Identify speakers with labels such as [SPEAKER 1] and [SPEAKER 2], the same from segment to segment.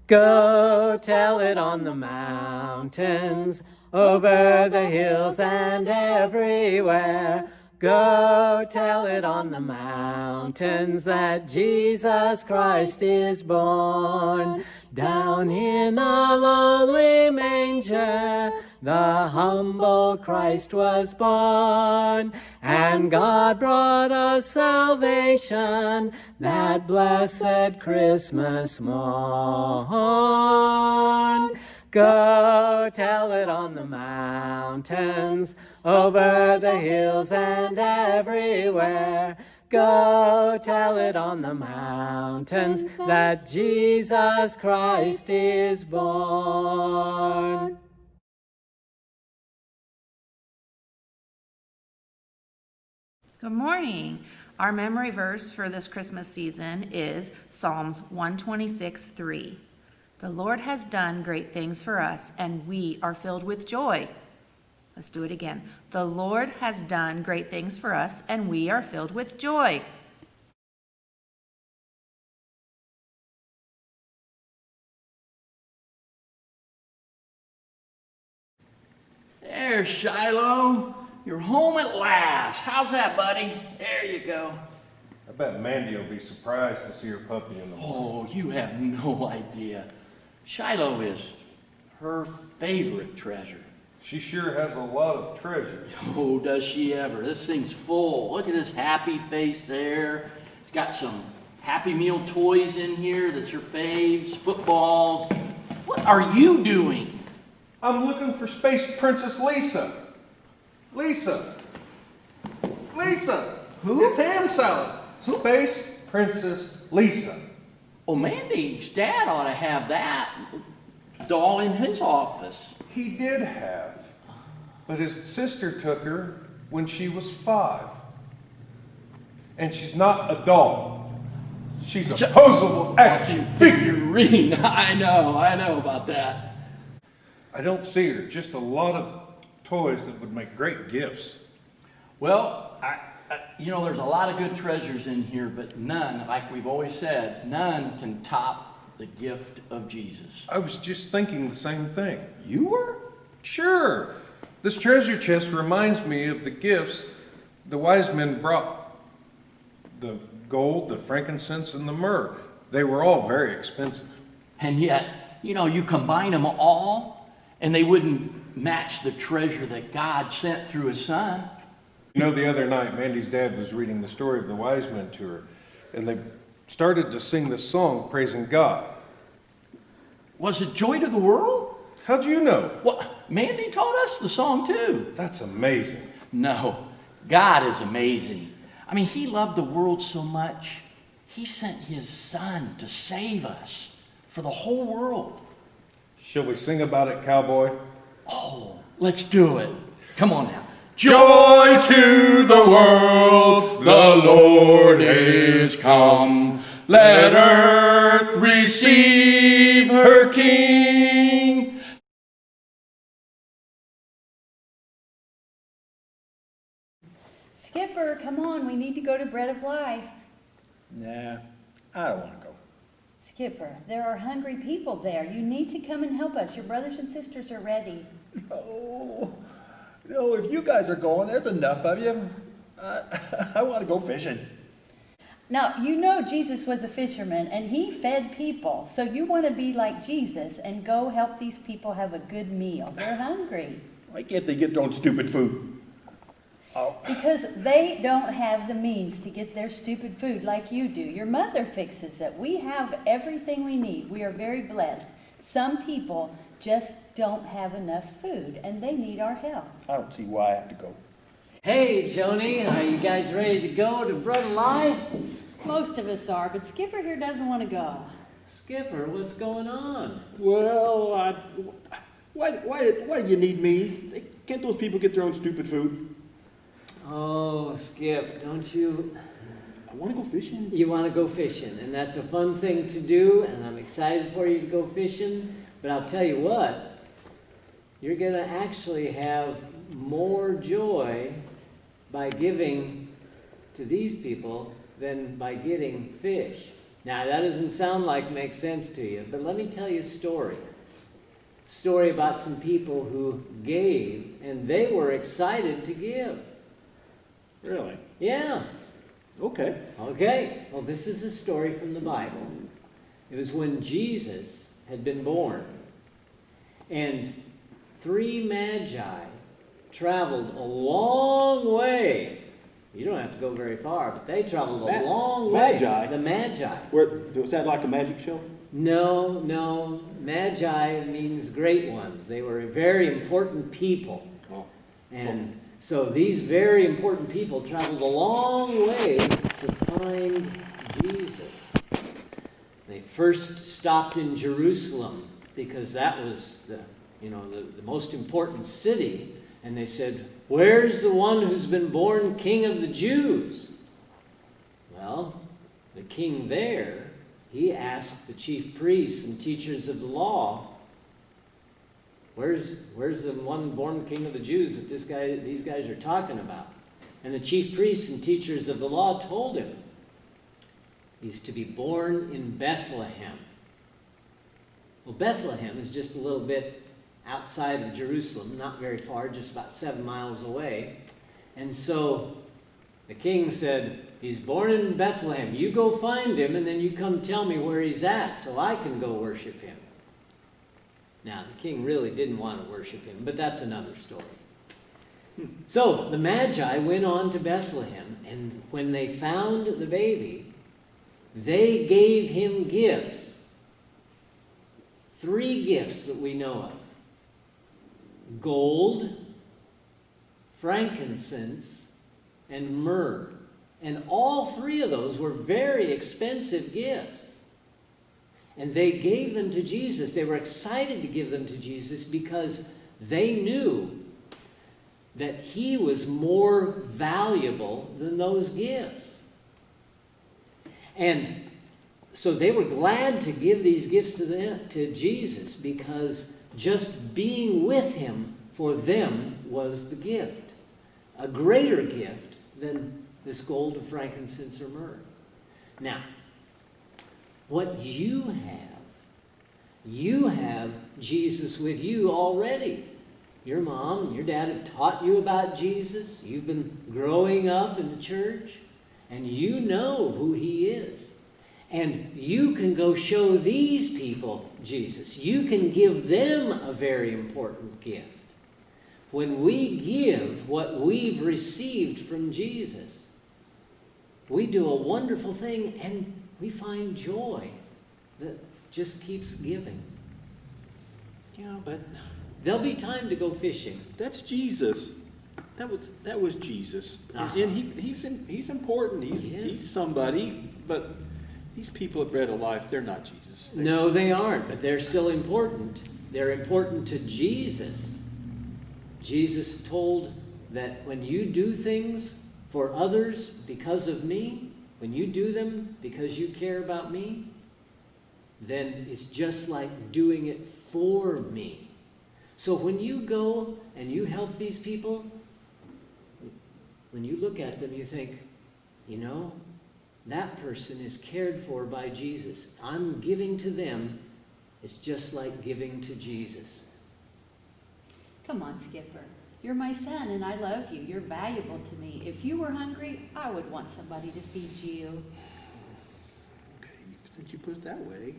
[SPEAKER 1] Go tell it on the mountains, over the hills and everywhere. Go tell it on the mountains that Jesus Christ is born. Down in a lowly manger, the humble Christ was born. And God brought us salvation that blessed Christmas morn. Go tell it on the mountains, over the hills and everywhere. Go tell it on the mountains that Jesus Christ is born.
[SPEAKER 2] Good morning. Our memory verse for this Christmas season is Psalms 126:3. The Lord has done great things for us, and we are filled with joy. Let's do it again. The Lord has done great things for us, and we are filled with joy.
[SPEAKER 3] There, Shiloh. You're home at last. How's that, buddy? There you go.
[SPEAKER 4] I bet Mandy will be surprised to see her puppy in the morning.
[SPEAKER 3] Oh, you have no idea. Shiloh is her favorite treasure.
[SPEAKER 4] She sure has a lot of treasures.
[SPEAKER 3] Oh, does she ever. This thing's full. Look at his happy face there. It's got some Happy Meal toys in here that's her faves, footballs. What are you doing?
[SPEAKER 4] I'm looking for Space Princess Lisa. Lisa! Lisa!
[SPEAKER 3] Who?
[SPEAKER 4] It's ham salad. Space Princess Lisa.
[SPEAKER 3] Oh, Mandy's dad ought to have that doll in his office.
[SPEAKER 4] He did have, but his sister took her when she was 5. And she's not a doll. She's a posable action figure.
[SPEAKER 3] Figurine. I know about that.
[SPEAKER 4] I don't see her, just a lot of toys that would make great gifts.
[SPEAKER 3] Well, there's a lot of good treasures in here, but none, like we've always said, none can top the gift of Jesus.
[SPEAKER 4] I was just thinking the same thing.
[SPEAKER 3] You were?
[SPEAKER 4] Sure. This treasure chest reminds me of the gifts the wise men brought. The gold, the frankincense, and the myrrh. They were all very expensive.
[SPEAKER 3] And yet, you combine them all, and they wouldn't match the treasure that God sent through his son.
[SPEAKER 4] The other night, Mandy's dad was reading the story of the wise men to her, and they started to sing this song praising God.
[SPEAKER 3] Was it Joy to the World?
[SPEAKER 4] How'd you know?
[SPEAKER 3] Well, Mandy taught us the song too.
[SPEAKER 4] That's amazing.
[SPEAKER 3] No, God is amazing. I mean, he loved the world so much, he sent his son to save us for the whole world.
[SPEAKER 4] Shall we sing about it, cowboy?
[SPEAKER 3] Oh, let's do it. Come on now.
[SPEAKER 5] Joy to the world, the Lord is come. Let earth receive her King.
[SPEAKER 6] Skipper, come on, we need to go to Bread of Life.
[SPEAKER 7] Nah, I don't want to go.
[SPEAKER 6] Skipper, there are hungry people there. You need to come and help us. Your brothers and sisters are ready.
[SPEAKER 7] No, if you guys are going, there's enough of you. I want to go fishing.
[SPEAKER 6] Now, Jesus was a fisherman and he fed people. So you want to be like Jesus and go help these people have a good meal. They're hungry.
[SPEAKER 7] Why can't they get their own stupid food? Oh.
[SPEAKER 6] Because they don't have the means to get their stupid food like you do. Your mother fixes it. We have everything we need. We are very blessed. Some people just don't have enough food and they need our help.
[SPEAKER 7] I don't see why I have to go.
[SPEAKER 1] Hey, Joni, are you guys ready to go to Bread of Life?
[SPEAKER 6] Most of us are, but Skipper here doesn't want to go.
[SPEAKER 1] Skipper, what's going on?
[SPEAKER 7] Well, why do you need me? Can't those people get their own stupid food?
[SPEAKER 1] Oh, Skip, don't you?
[SPEAKER 7] I want to go fishing.
[SPEAKER 1] You want to go fishing, and that's a fun thing to do, and I'm excited for you to go fishing. But I'll tell you what, you're going to actually have more joy by giving to these people than by getting fish. Now, that doesn't sound like makes sense to you, but let me tell you a story. Story about some people who gave, and they were excited to give.
[SPEAKER 7] Really?
[SPEAKER 1] Yeah.
[SPEAKER 7] Okay.
[SPEAKER 1] Okay. Well, this is a story from the Bible. It was when Jesus had been born. And 3 magi traveled a long way. You don't have to go very far, but they traveled a long way.
[SPEAKER 7] Magi?
[SPEAKER 1] The Magi.
[SPEAKER 7] Was that like a magic show?
[SPEAKER 1] No, no. Magi means great ones. They were very important people.
[SPEAKER 7] Oh.
[SPEAKER 1] And so these very important people traveled a long way to find Jesus. They first stopped in Jerusalem because that was the most important city. And they said, "Where's the one who's been born King of the Jews?" Well, the king there, he asked the chief priests and teachers of the law, Where's the one born King of the Jews that these guys are talking about? And the chief priests and teachers of the law told him, he's to be born in Bethlehem. Well, Bethlehem is just a little bit outside of Jerusalem, not very far, just about 7 miles away. And so the king said, he's born in Bethlehem. You go find him, and then you come tell me where he's at so I can go worship him. Now, the king really didn't want to worship him, but that's another story. So the Magi went on to Bethlehem, and when they found the baby, they gave him gifts. 3 gifts that we know of: gold, frankincense, and myrrh. And all 3 of those were very expensive gifts. And they gave them to Jesus. They were excited to give them to Jesus because they knew that he was more valuable than those gifts. And so they were glad to give these gifts to Jesus because just being with him for them was the gift. A greater gift than this gold of frankincense or myrrh. Now, what you have Jesus with you already. Your mom and your dad have taught you about Jesus. You've been growing up in the church, and you know who he is. And you can go show these people Jesus. You can give them a very important gift. When we give what we've received from Jesus, we do a wonderful thing, and we find joy that just keeps giving.
[SPEAKER 7] Yeah, but
[SPEAKER 1] There'll be time to go fishing.
[SPEAKER 7] that's Jesus. That was Jesus.
[SPEAKER 1] Uh-huh.
[SPEAKER 7] And he's important.
[SPEAKER 1] He is.
[SPEAKER 7] He's somebody, but these people at Bread of Life, they're not Jesus.
[SPEAKER 1] No, they aren't, but they're still important. They're important to Jesus. Jesus told that when you do things for others because of me, when you do them because you care about me, then it's just like doing it for me. So when you go and you help these people, when you look at them, you think, that person is cared for by Jesus. I'm giving to them. It's just like giving to Jesus.
[SPEAKER 6] Come on, Skipper. You're my son, and I love you. You're valuable to me. If you were hungry, I would want somebody to feed you.
[SPEAKER 7] Okay, since you put it that way,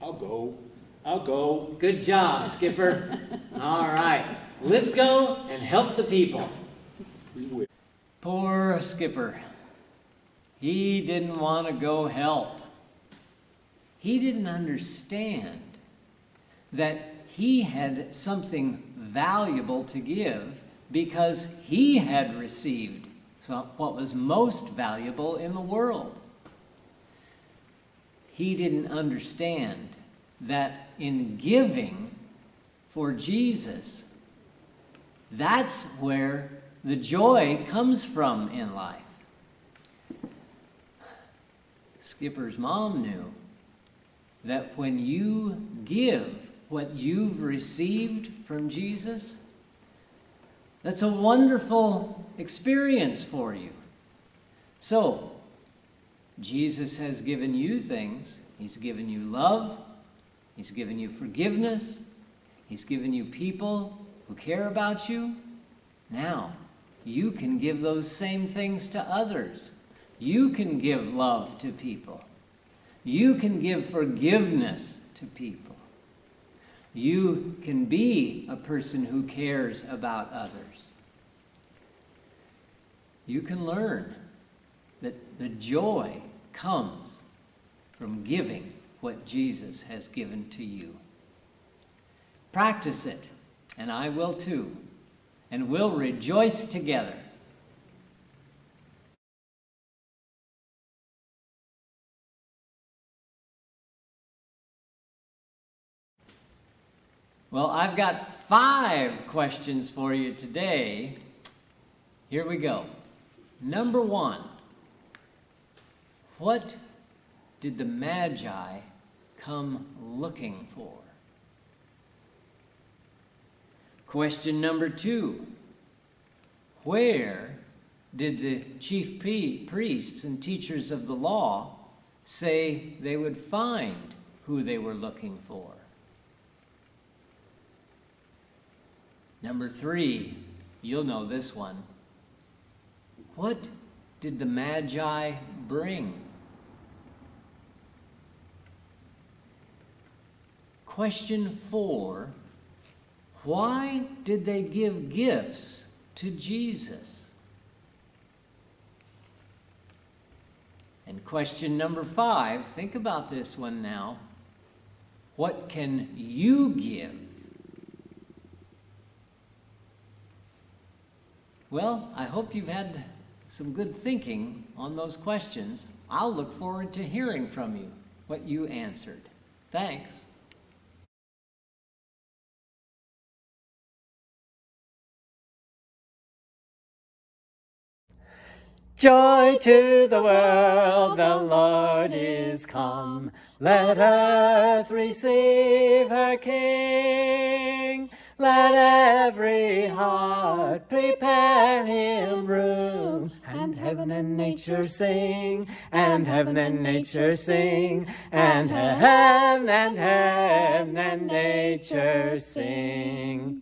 [SPEAKER 7] I'll go. I'll go.
[SPEAKER 1] Good job, Skipper. All right, let's go and help the people.
[SPEAKER 7] We will.
[SPEAKER 1] Poor Skipper. He didn't want to go help. He didn't understand that he had something valuable to give because he had received what was most valuable in the world. He didn't understand that in giving for Jesus, that's where the joy comes from in life. Skipper's mom knew that when you give what you've received from Jesus, that's a wonderful experience for you. So, Jesus has given you things. He's given you love. He's given you forgiveness. He's given you people who care about you. Now, you can give those same things to others. You can give love to people. You can give forgiveness to people. You can be a person who cares about others. You can learn that the joy comes from giving what Jesus has given to you. Practice it, and I will too, and we'll rejoice together. Well, I've got 5 questions for you today. Here we go. Number 1, what did the Magi come looking for? Question number 2, where did the chief priests and teachers of the law say they would find who they were looking for? Number 3, you'll know this one. What did the Magi bring? Question 4, why did they give gifts to Jesus? And question number 5, think about this one now. What can you give? Well, I hope you've had some good thinking on those questions. I'll look forward to hearing from you, what you answered. Thanks. Joy to the world, the Lord is come. Let earth receive her King. Let every heart prepare him room. And heaven and nature sing, and heaven and nature sing, and heaven and nature sing.